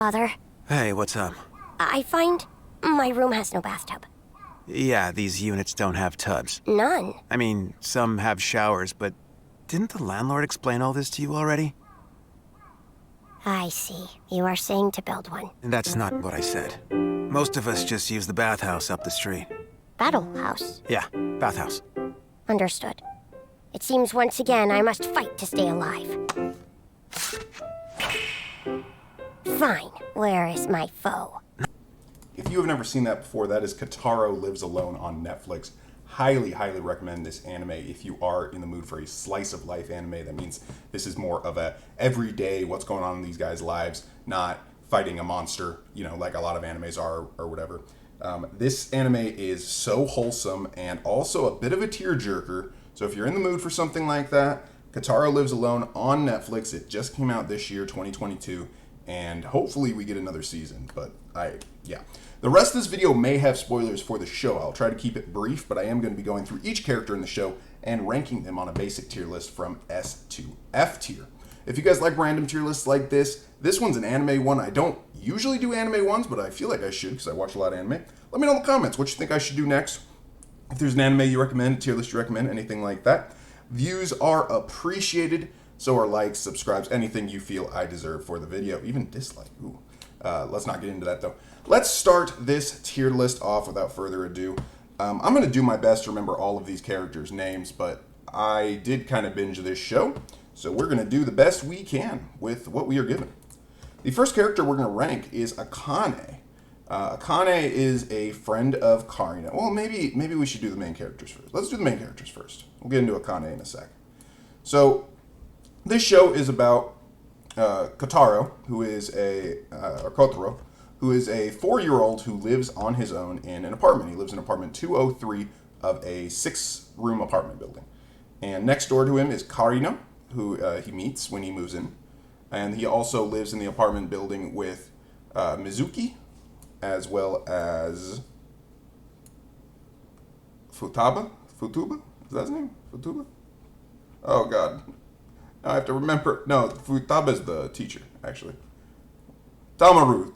Father, Hey, what's up? I find my room has no bathtub. Yeah, these units don't have tubs. None. I mean, some have showers, but didn't the landlord explain all this to you already? I see. You are saying to build one. That's not what I said. Most of us just use the bathhouse up the street. Battle house. Yeah, bathhouse. Understood. It seems once again I must fight to stay alive. Fine. Where is my foe? If you have never seen that before, that is Kotaro Lives Alone on Netflix. Highly, highly recommend this anime if you are in the mood for a slice of life anime. That means this is more of a everyday, what's going on in these guys' lives, not fighting a monster, you know, like a lot of animes are or whatever. This anime is so wholesome and also a bit of a tearjerker. So if you're in the mood for something like that, Kotaro Lives Alone on Netflix. It just came out this year, 2022. And hopefully we get another season, but yeah. The rest of this video may have spoilers for the show. I'll try to keep it brief, but I am going to be going through each character in the show and ranking them on a basic tier list from S to F tier. If you guys like random tier lists like this one's an anime one. I don't usually do anime ones, but I feel like I should because I watch a lot of anime. Let me know in the comments what you think I should do next. If there's an anime you recommend, a tier list you recommend, anything like that. Views are appreciated. So are likes, subscribes, anything you feel I deserve for the video. Even dislike. Ooh. Let's not get into that though. Let's start this tier list off without further ado. I'm going to do my best to remember all of these characters' names, but I did kind of binge this show. So we're going to do the best we can with what we are given. The first character we're going to rank is Akane. Akane is a friend of Karina. Well, maybe we should do the main characters first. Let's do the main characters first. We'll get into Akane in a sec. So this show is about Kotaro, who is or Kotaro, who is a 4-year-old who lives on his own in an apartment. He lives in apartment 203 of a 6-room apartment building. And next door to him is Karina, who he meets when he moves in. And he also lives in the apartment building with Mazuki, as well as Futuba? Is that his name? Futuba? Oh, God. I have to remember. No, Futaba's the teacher, actually. Tamamuri.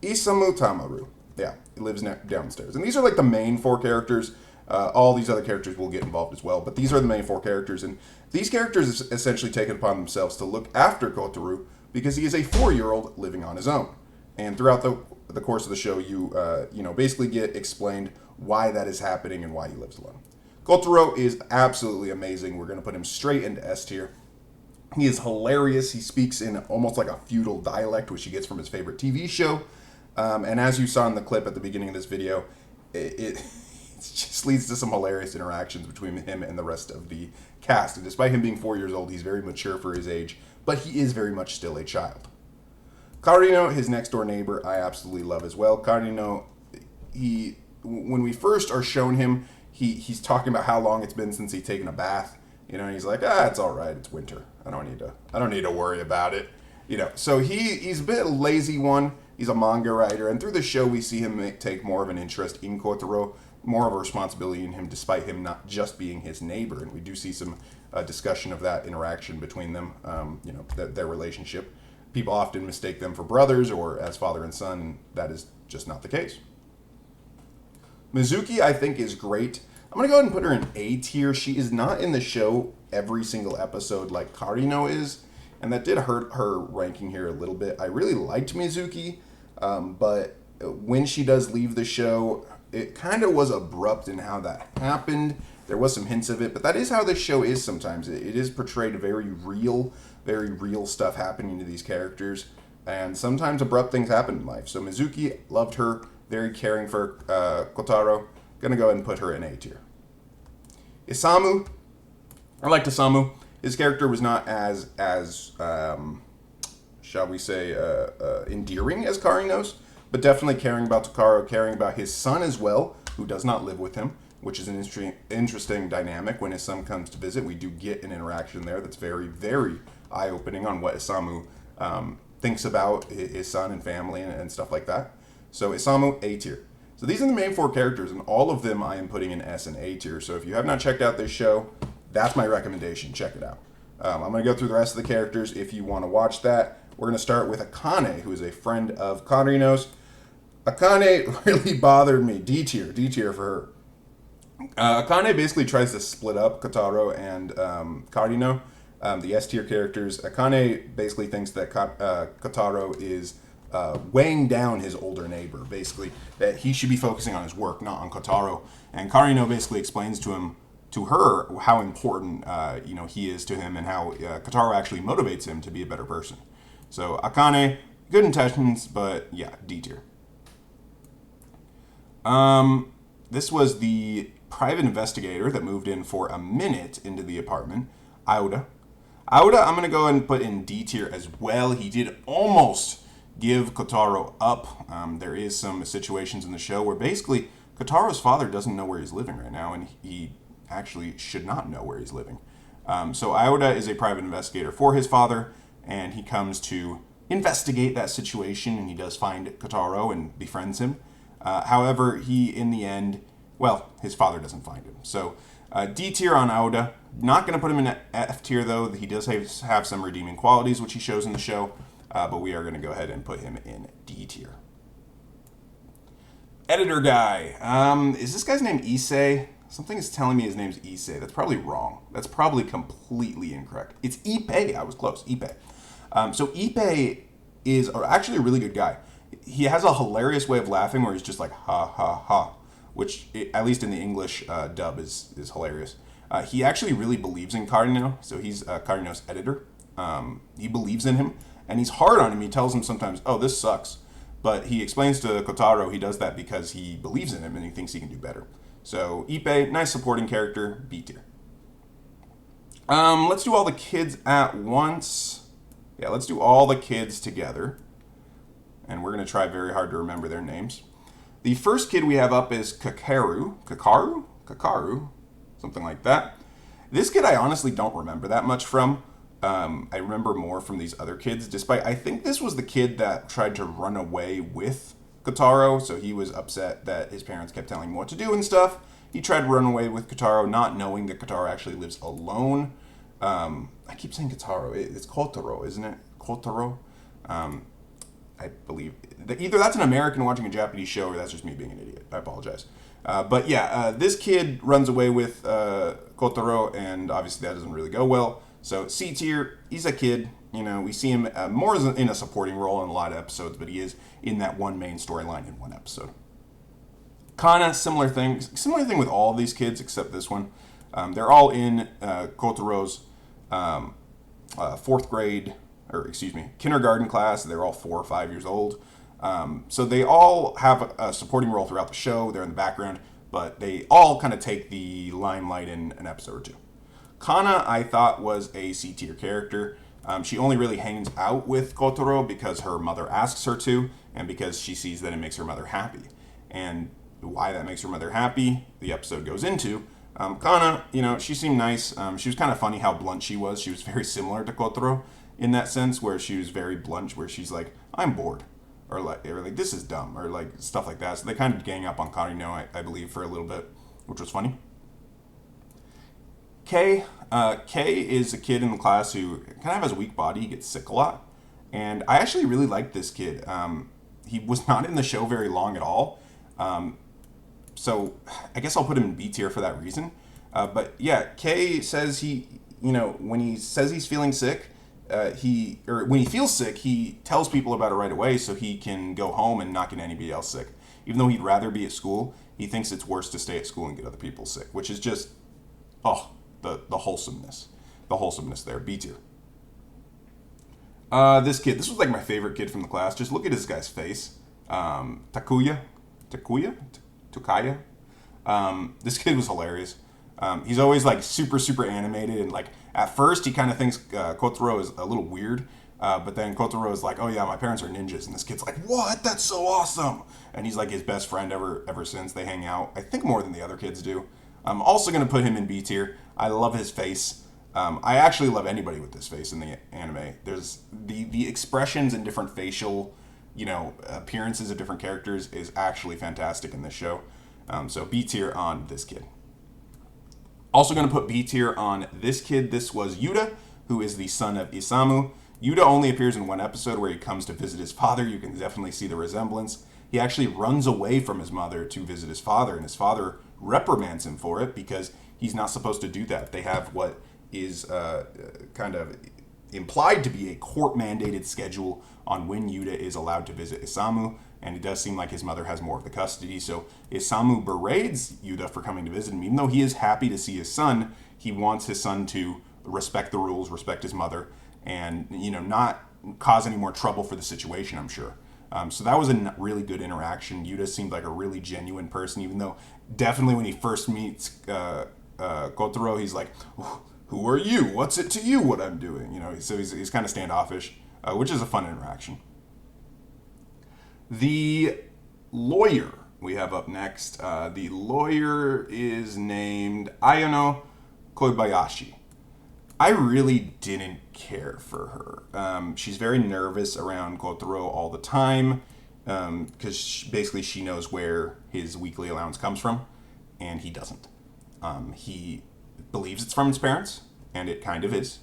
Isamu Tamamuri. Yeah, he lives downstairs. And these are like the main 4 characters. All these other characters will get involved as well. But these are the main 4 characters. And these characters essentially take it upon themselves to look after Kotaro because he is a 4-year-old living on his own. And throughout the course of the show, you basically get explained why that is happening and why he lives alone. Kotaro is absolutely amazing. We're going to put him straight into S tier. He is hilarious. He speaks in almost like a feudal dialect, which he gets from his favorite TV show. And as you saw in the clip at the beginning of this video, it just leads to some hilarious interactions between him and the rest of the cast. And despite him being 4 years old, he's very mature for his age, but he is very much still a child. Karino, his next door neighbor, I absolutely love as well. Karino, when we first are shown him, he's talking about how long it's been since he's taken a bath. You know, and he's like, it's all right. It's winter. I don't need to worry about it. You know, so he's a bit lazy one. He's a manga writer, and through the show we see him take more of an interest in Kotaro, more of a responsibility in him, despite him not just being his neighbor. And we do see some discussion of that interaction between them. Their relationship. People often mistake them for brothers or as father and son, and that is just not the case. Mazuki, I think, is great. I'm going to go ahead and put her in A tier. She is not in the show every single episode like Karino is, and that did hurt her ranking here a little bit. I really liked Mizuki, but when she does leave the show, it kind of was abrupt in how that happened. There was some hints of it, but that is how this show is sometimes. It is portrayed very real stuff happening to these characters, and sometimes abrupt things happen in life. So Mizuki, loved her, very caring for Kotaro. Gonna go ahead and put her in A tier. Isamu, I liked Isamu. His character was not as shall we say, endearing as Karino's, but definitely caring about Kotaro, caring about his son as well, who does not live with him, which is an interesting dynamic. When his son comes to visit, we do get an interaction there that's very, very eye-opening on what Isamu thinks about his son and family and stuff like that. So Isamu, A tier. So these are the main 4 characters, and all of them I am putting in S and A tier. So if you have not checked out this show, that's my recommendation. Check it out. I'm going to go through the rest of the characters. If you want to watch that, We're going to start with Akane, who is a friend of Karino's. Akane really bothered me. D tier for her. Akane basically tries to split up Kotaro and Karino, the S tier characters. Akane basically thinks that Kotaro is weighing down his older neighbor, basically, that he should be focusing on his work, not on Kotaro. And Karino basically explains to her how important he is to him and how Kotaro actually motivates him to be a better person. So Akane, good intentions, but yeah, D tier. This was the private investigator that moved in for a minute into the apartment, Aoda. Aoda, I'm going to go ahead and put in D tier as well. He did almost give Kotaro up. There is some situations in the show where basically Kotaro's father doesn't know where he's living right now, and he actually should not know where he's living. So Aoda is a private investigator for his father, and he comes to investigate that situation, and he does find Kotaro and befriends him. However, he, in the end, his father doesn't find him. So D tier on Aoda. Not going to put him in F tier, though. He does have some redeeming qualities, which he shows in the show. But we are going to go ahead and put him in D tier. Editor guy. Is this guy's name Issei? Something is telling me his name's Issei. That's probably wrong. That's probably completely incorrect. It's Ippei. I was close. Ippei. So Ippei is actually a really good guy. He has a hilarious way of laughing where he's just like, ha, ha, ha, which, at least in the English dub, is hilarious. He actually really believes in Karino, so he's Karino's editor. He believes in him, and he's hard on him. He tells him sometimes, oh, this sucks. But he explains to Kotaro he does that because he believes in him and he thinks he can do better. So Ippei, nice supporting character, B tier. Let's do all the kids at once. Yeah, let's do all the kids together. And we're going to try very hard to remember their names. The first kid we have up is Kakeru. Kakeru? Something like that. This kid I honestly don't remember that much from. I remember more from these other kids, despite I think this was the kid that tried to run away with Kotaro, so he was upset that his parents kept telling him what to do and stuff. He tried to run away with Kotaro, not knowing that Kotaro actually lives alone. I keep saying Kotaro. It's Kotaro, isn't it? Kotaro? I believe. Either that's an American watching a Japanese show, or that's just me being an idiot. I apologize. But yeah, this kid runs away with Kotaro, and obviously that doesn't really go well. So C tier, he's a kid. We see him more in a supporting role in a lot of episodes, but he is in that one main storyline in one episode. Kana, similar thing with all of these kids except this one. They're all in Kotaro's kindergarten class. They're all 4 or 5 years old. So they all have a supporting role throughout the show. They're in the background, but they all kind of take the limelight in an episode or two. Kana, I thought, was a C tier character. She only really hangs out with Kotaro because her mother asks her to, and because she sees that it makes her mother happy. And why that makes her mother happy, the episode goes into. Kana, she seemed nice. She was kind of funny how blunt she was. She was very similar to Kotaro in that sense, where she was very blunt, where she's like, I'm bored. Or like this is dumb, or like stuff like that. So they kind of gang up on Karino, I believe, for a little bit, which was funny. K is a kid in the class who kind of has a weak body. He gets sick a lot. And I actually really liked this kid. He was not in the show very long at all. So I guess I'll put him in B tier for that reason. But yeah, K says when he says he's feeling sick, when he feels sick, he tells people about it right away so he can go home and not get anybody else sick. Even though he'd rather be at school, he thinks it's worse to stay at school and get other people sick, which is just, the wholesomeness. The wholesomeness there, B tier. This was like my favorite kid from the class. Just look at this guy's face. Takaya. This kid was hilarious. He's always like super, super animated, and like at first he kind of thinks Kotaro is a little weird, but then Kotaro is like, oh yeah, my parents are ninjas, and this kid's like, what? That's so awesome! And he's like his best friend ever since. They hang out, I think, more than the other kids do. I'm also going to put him in B tier. I love his face. I actually love anybody with this face in the anime. There's the expressions and different facial, appearances of different characters is actually fantastic in this show. So B tier on this kid. Also going to put B tier on this kid. This was Yuta, who is the son of Isamu. Yuta only appears in one episode where he comes to visit his father. You can definitely see the resemblance. He actually runs away from his mother to visit his father, and his father reprimands him for it because he's not supposed to do that. They have what is kind of implied to be a court-mandated schedule on when Yuta is allowed to visit Isamu, and it does seem like his mother has more of the custody. So Isamu berates Yuta for coming to visit him. Even though he is happy to see his son, he wants his son to respect the rules, respect his mother, and not cause any more trouble for the situation, I'm sure. So that was a really good interaction. Yuta seemed like a really genuine person, even though definitely when he first meets Kotaro, he's like, "Who are you? What's it to you what I'm doing?" So he's kind of standoffish, which is a fun interaction. The lawyer we have up next. The lawyer is named Ayano Kobayashi. I really didn't care for her. She's very nervous around Kotaro all the time because basically she knows where his weekly allowance comes from, and he doesn't. He believes it's from his parents, and it kind of is.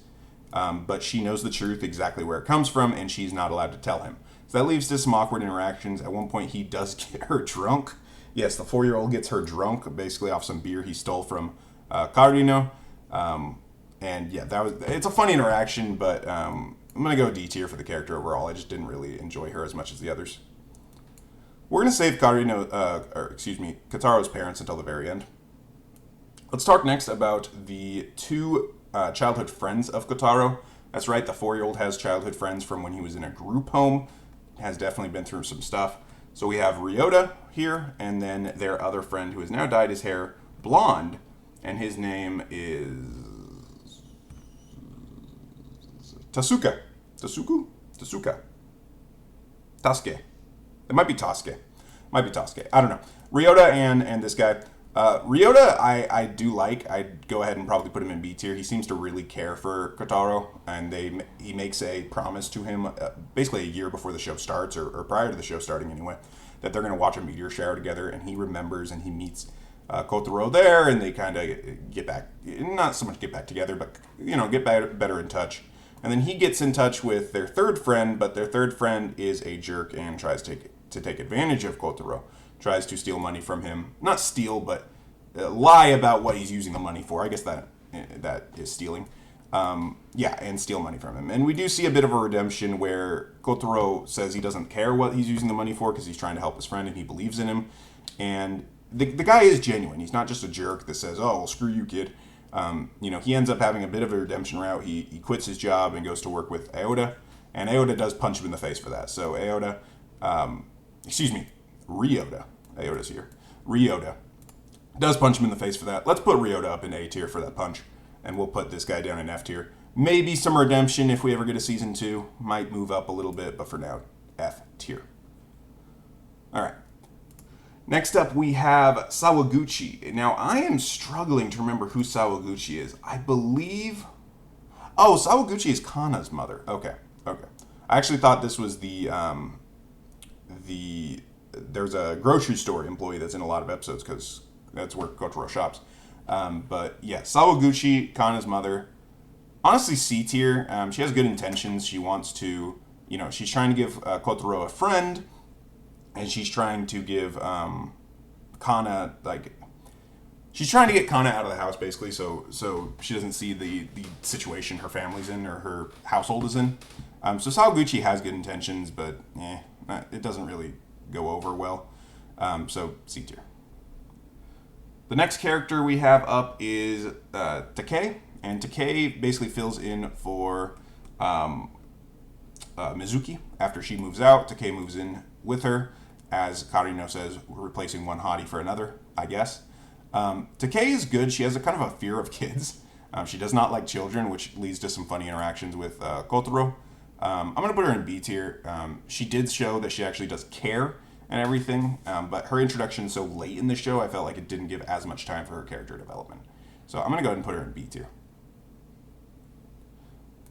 But she knows the truth, exactly where it comes from, and she's not allowed to tell him. So that leads to some awkward interactions. At one point, he does get her drunk. Yes, the 4-year-old gets her drunk, basically off some beer he stole from Karino. And yeah, it's a funny interaction, but I'm going to go D tier for the character overall. I just didn't really enjoy her as much as the others. We're going to save Kotaro's parents until the very end. Let's talk next about the two childhood friends of Kotaro. That's right, the 4-year-old has childhood friends from when he was in a group home. Has definitely been through some stuff. So we have Ryota here, and then their other friend who has now dyed his hair blonde, and his name is Tasuka. Tasuka. Tasuke. It might be Tasuke. I don't know. Ryota and this guy. Ryota, I do like. I'd go ahead and probably put him in B tier. He seems to really care for Kotaro, and he makes a promise to him basically a year before the show starts, or prior to the show starting anyway, that they're going to watch a meteor shower together, and he remembers, and he meets Kotaro there, and they kind of get back, not so much get back together, but get better in touch. And then he gets in touch with their third friend, but their third friend is a jerk and tries to take advantage of Kotaro. Tries to steal money from him. Not steal, but lie about what he's using the money for. I guess that is stealing. And steal money from him. And we do see a bit of a redemption where Kotaro says he doesn't care what he's using the money for because he's trying to help his friend and he believes in him. And the guy is genuine. He's not just a jerk that says, "Oh, well, screw you, kid." He ends up having a bit of a redemption route. He quits his job and goes to work with Aoda. And Aoda does punch him in the face for that. So Ryota. Aoda's here. Ryota does punch him in the face for that. Let's put Ryota up in A tier for that punch, and we'll put this guy down in F tier. Maybe some redemption if we ever get a season 2. Might move up a little bit, but for now, F tier. All right. Next up, we have Sawaguchi. Now, I am struggling to remember who Sawaguchi is. I believe... Oh, Sawaguchi is Kana's mother. Okay. I actually thought this was there's a grocery store employee that's in a lot of episodes because that's where Kotaro shops. But yeah, Sawaguchi, Kana's mother. Honestly, C tier. She has good intentions. She wants to, she's trying to give Kotaro a friend, and she's trying to give Kana, she's trying to get Kana out of the house, basically, so she doesn't see the situation her family's in or her household is in. So Sawaguchi has good intentions, but it doesn't really go over well. So C tier. The next character we have up is Takei, and Takei basically fills in for Mazuki after she moves out. Takei moves in with her, as Karino says, we're replacing one hottie for another, I guess. Takei is good. She has a kind of a fear of kids. She does not like children, which leads to some funny interactions with Kotaro. I'm going to put her in B tier. She did show that she actually does care and everything, but her introduction so late in the show, I felt like it didn't give as much time for her character development. So I'm going to go ahead and put her in B tier.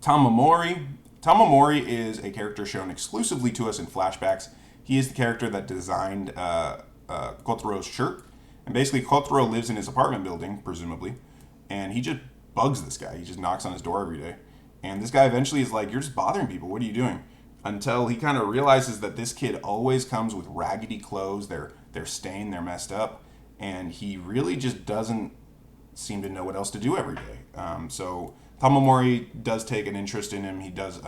Tamamuri. Tamamuri is a character shown exclusively to us in flashbacks. He is the character that designed Kotaro's shirt. And basically, Kotaro lives in his apartment building, presumably, and he just bugs this guy. He just knocks on his door every day. And this guy eventually is like, you're just bothering people. What are you doing? Until he kind of realizes that this kid always comes with raggedy clothes. They're stained, they're messed up. And he really just doesn't seem to know what else to do every day. So Tamamuri does take an interest in him. He does,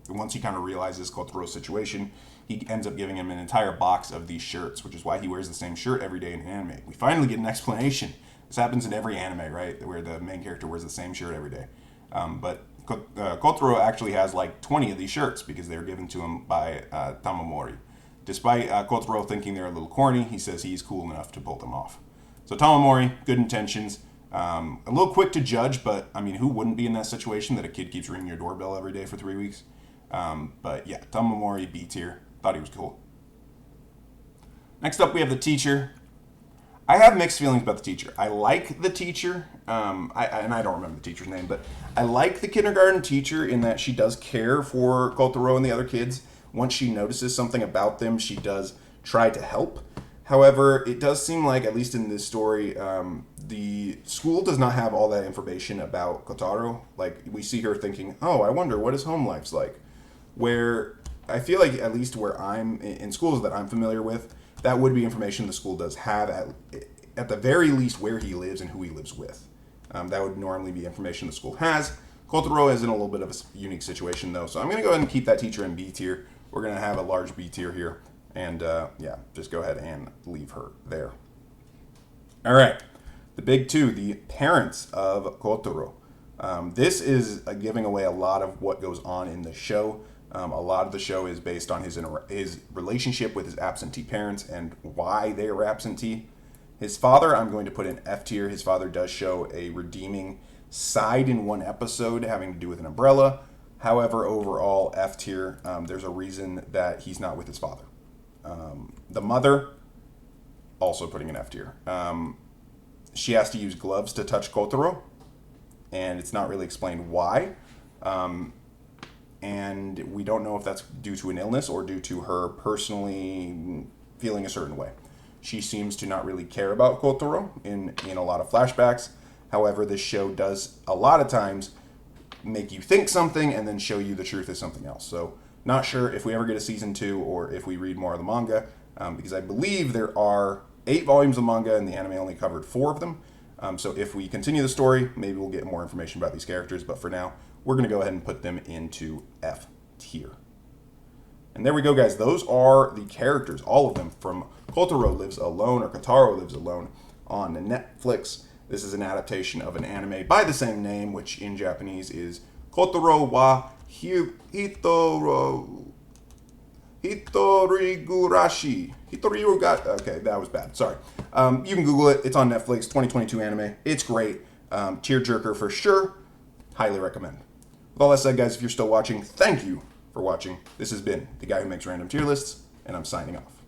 once he kind of realizes Kotaro's situation, he ends up giving him an entire box of these shirts, which is why he wears the same shirt every day in anime. We finally get an explanation. This happens in every anime, right? Where the main character wears the same shirt every day. But Kotaro actually has like 20 of these shirts because they were given to him by Tamamori. Despite Kotaro thinking they're a little corny, he says he's cool enough to pull them off. So Tamamori, good intentions. A little quick to judge, but I mean, who wouldn't be in that situation that a kid keeps ringing your doorbell every day for 3 weeks? But yeah, Tamamori, B tier. Thought he was cool. Next up, we have the teacher. I have mixed feelings about the teacher. I like the teacher, and I don't remember the teacher's name, but I like the kindergarten teacher in that she does care for Kotaro and the other kids. Once she notices something about them, she does try to help. However, it does seem like, at least in this story, the school does not have all that information about Kotaro. Like, we see her thinking, oh, I wonder what his home life's like. Where I feel like, at least where I'm, in schools that I'm familiar with, that would be information the school does have, at the very least, where he lives and who he lives with. That would normally be information the school has. Kotaro is in a little bit of a unique situation, though. So I'm going to go ahead and keep that teacher in B tier. We're going to have a large B tier here. And, yeah, just go ahead and leave her there. All right. The big two, the parents of Kotaro. This is giving away a lot of what goes on in the show. A lot of the show is based on his relationship with his absentee parents and why they are absentee. His father, I'm going to put in F tier. His father does show a redeeming side in one episode having to do with an umbrella. However, overall, F tier. There's a reason that he's not with his father. The mother, also putting an F tier. She has to use gloves to touch Kotaro, and it's not really explained why. And we don't know if that's due to an illness or due to her personally feeling a certain way. She seems to not really care about Kotaro in a lot of flashbacks. However, this show does a lot of times make you think something and then show you the truth is something else. So not sure if we ever get a season 2 or if we read more of the manga, because I believe there are 8 volumes of manga and the anime only covered 4 of them. So if we continue the story, maybe we'll get more information about these characters. But for now, we're going to go ahead and put them into F tier. And there we go, guys. Those are the characters, all of them, from Kotaro Lives Alone or Kotaro Lives Alone on Netflix. This is an adaptation of an anime by the same name, which in Japanese is Kotaro wa Hitorigurashi. Okay, that was bad. Sorry. You can Google it. It's on Netflix. 2022 anime. It's great. Tearjerker for sure. Highly recommend. With all that said, guys, if you're still watching, thank you for watching. This has been the guy who makes random tier lists, and I'm signing off.